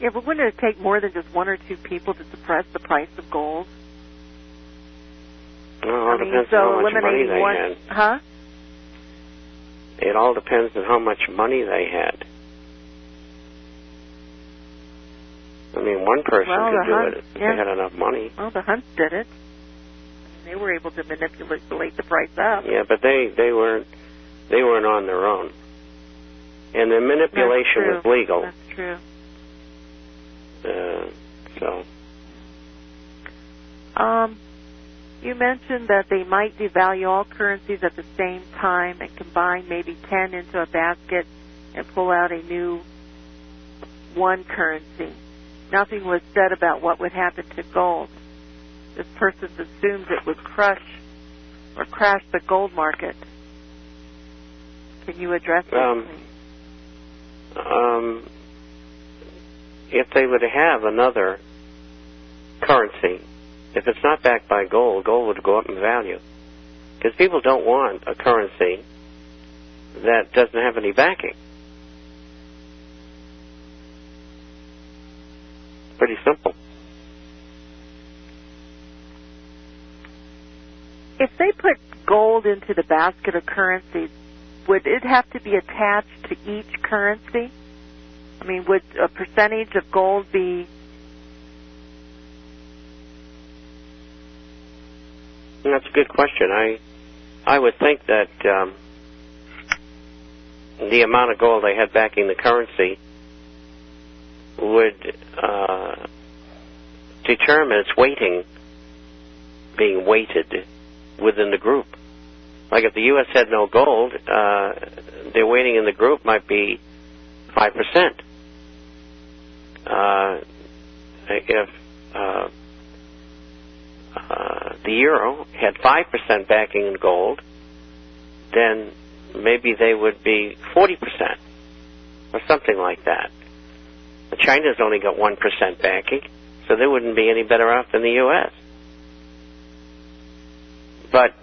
Yeah, but wouldn't it take more than just one or two people to suppress the price of gold? Well, it depends on how much money they had. Huh? It all depends on how much money they had. I mean, one person could do it if they had enough money. Well, the Hunts did it. They were able to manipulate the price up. Yeah, but they weren't on their own, and the manipulation was legal. That's true. You mentioned that they might devalue all currencies at the same time and combine maybe 10 into a basket and pull out a new one currency. Nothing was said about what would happen to gold. This person assumes it would crush or crash the gold market. Can you address this, please? If they would have another currency, if it's not backed by gold, gold would go up in value. Because people don't want a currency that doesn't have any backing. Pretty simple. If they put gold into the basket of currencies, would it have to be attached to each currency? I mean, would a percentage of gold be... That's a good question. I would think that the amount of gold they had backing the currency would determine its weighting, being weighted within the group. Like if the U.S. had no gold, their weighting in the group might be 5%. If the euro had 5% backing in gold, then maybe they would be 40% or something like that. China's only got 1% backing, so they wouldn't be any better off than the U.S. But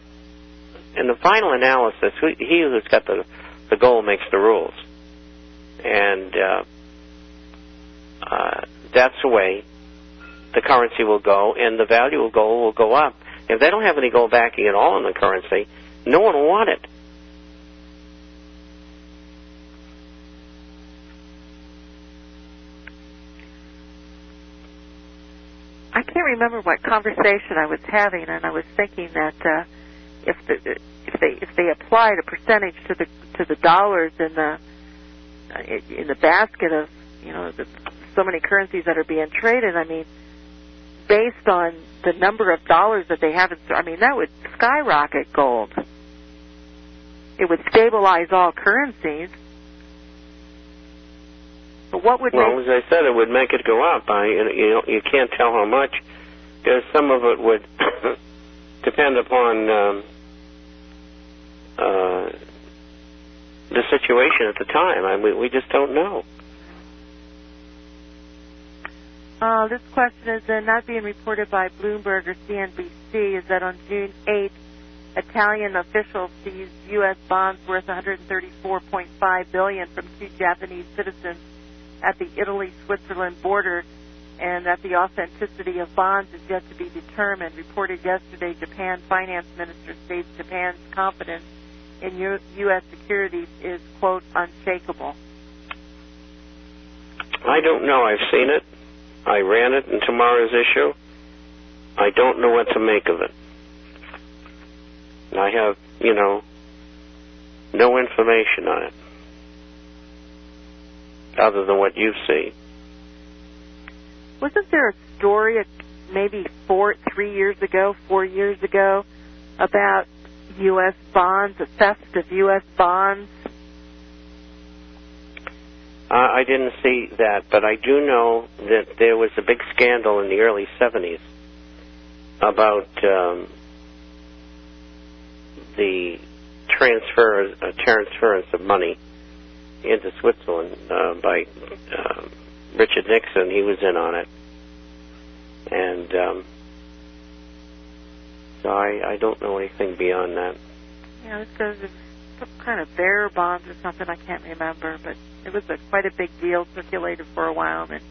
in the final analysis, he who's got the gold makes the rules. And that's the way the currency will go, and the value of gold will go up. If they don't have any gold backing at all in the currency, no one will want it. I can't remember what conversation I was having, and I was thinking that if they applied a percentage to the dollars in the basket of so many currencies that are being traded, I mean, based on the number of dollars that they have, that would skyrocket gold. It would stabilize all currencies. But what would as I said, it would make it go up. You can't tell how much, because some of it would depend upon the situation at the time. We just don't know. This question is not being reported by Bloomberg or CNBC, is that on June 8th, Italian officials seized U.S. bonds worth $134.5 billion from two Japanese citizens at the Italy-Switzerland border, and that the authenticity of bonds is yet to be determined. Reported yesterday, Japan Finance Minister states Japan's confidence in U.S. securities is, quote, unshakable. I don't know. I've seen it. I ran it in tomorrow's issue. I don't know what to make of it. I have, no information on it other than what you see. Wasn't there a story maybe 4 years ago, about U.S. bonds, a theft of U.S. bonds? I didn't see that, but I do know that there was a big scandal in the early 70s about the transference of money into Switzerland by Richard Nixon. He was in on it. And so I don't know anything beyond that. Yeah, it was some kind of bearer bonds or something, I can't remember, but it was quite a big deal, circulated for a while, and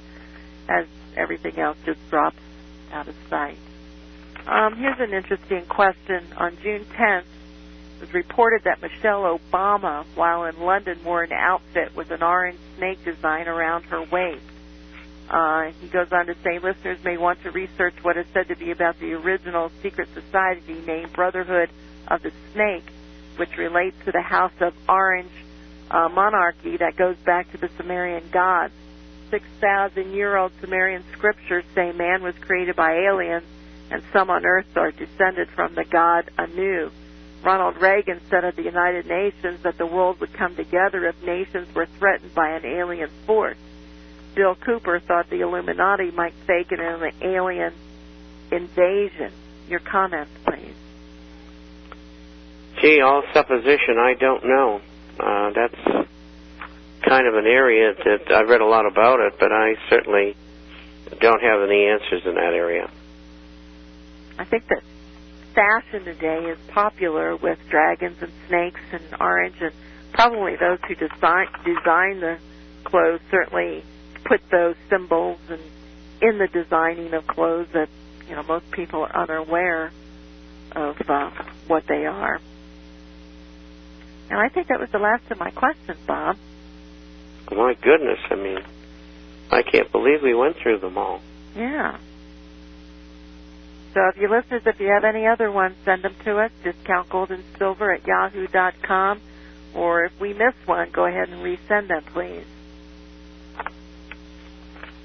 as everything else just drops out of sight. Here's an interesting question. On June 10th, it was reported that Michelle Obama, while in London, wore an outfit with an orange snake design around her waist. He goes on to say, listeners may want to research what is said to be about the original secret society named Brotherhood of the Snake, which relates to the House of Orange monarchy that goes back to the Sumerian gods. 6,000-year-old Sumerian scriptures say man was created by aliens and some on earth are descended from the god Anu. Ronald Reagan said at the United Nations that the world would come together if nations were threatened by an alien force. Bill Cooper thought the Illuminati might fake an alien invasion. Your comments, please. Gee, all supposition, I don't know. That's kind of an area that I've read a lot about it, but I certainly don't have any answers in that area. I think that fashion today is popular with dragons and snakes and orange, and probably those who design the clothes certainly put those symbols in the designing of clothes that, you know, most people are unaware of what they are. And I think that was the last of my questions, Bob. My goodness, I mean, I can't believe we went through them all. Yeah. So if you listeners, if you have any other ones, send them to us, discountgoldandsilver@yahoo.com. Or if we miss one, go ahead and resend them, please.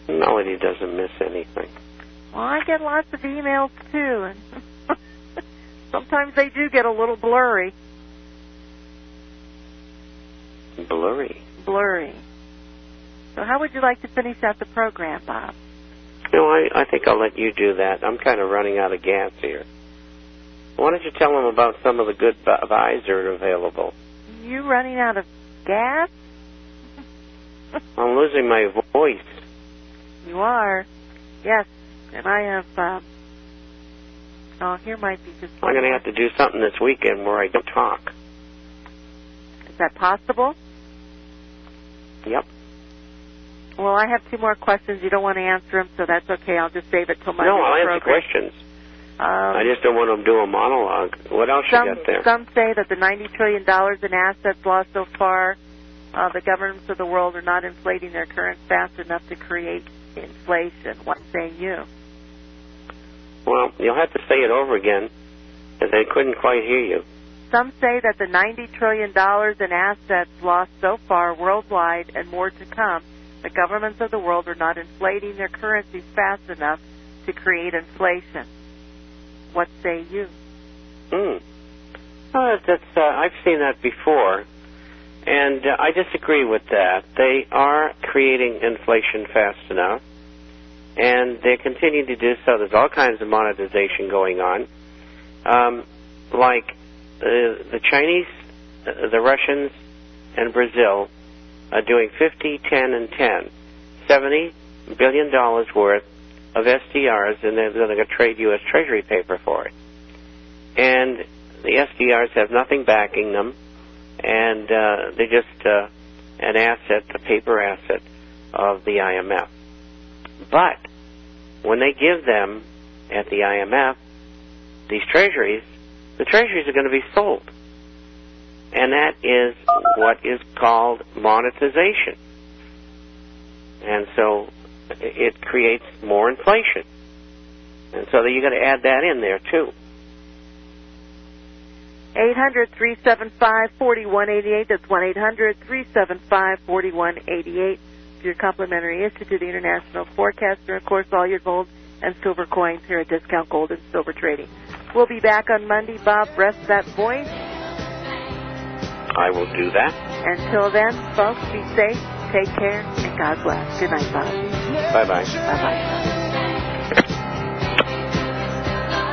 Melody doesn't miss anything. Well, I get lots of emails, too, and sometimes they do get a little blurry. Blurry. So how would you like to finish out the program, Bob? You know, I think I'll let you do that. I'm kind of running out of gas here. Why don't you tell them about some of the good buys that are available? You running out of gas? I'm losing my voice. You are? Yes. And I have, here might be just one. I'm going to have to do something this weekend where I don't talk. Is that possible? Yep. Well, I have two more questions. You don't want to answer them, so that's okay. I'll just save it till Monday. No, I'll answer questions. I just don't want to do a monologue. What else you got there? Some say that the $90 trillion in assets lost so far, the governments of the world are not inflating their currency fast enough to create inflation. What say you? Well, you'll have to say it over again, because I couldn't quite hear you. Some say that the $90 trillion in assets lost so far worldwide and more to come, the governments of the world are not inflating their currencies fast enough to create inflation. What say you? I've seen that before, and I disagree with that. They are creating inflation fast enough, and they continue to do so. There's all kinds of monetization going on, like the Chinese, the Russians, and Brazil are doing 50, 10, and 10. $70 billion worth of SDRs, and they're going to trade U.S. Treasury paper for it. And the SDRs have nothing backing them, and they're just an asset, a paper asset of the IMF. But when they give them at the IMF these treasuries, the treasuries are going to be sold. And that is what is called monetization. And so it creates more inflation. And so you got to add that in there, too. 800-375-4188. That's 1-800-375-4188. For your complimentary issue to the International Forecaster. Of course, all your gold and silver coins here at Discount Gold and Silver Trading. We'll be back on Monday. Bob, rest that voice. I will do that. Until then, folks, be safe, take care, and God bless. Good night, Bob. Bye-bye. Bye-bye.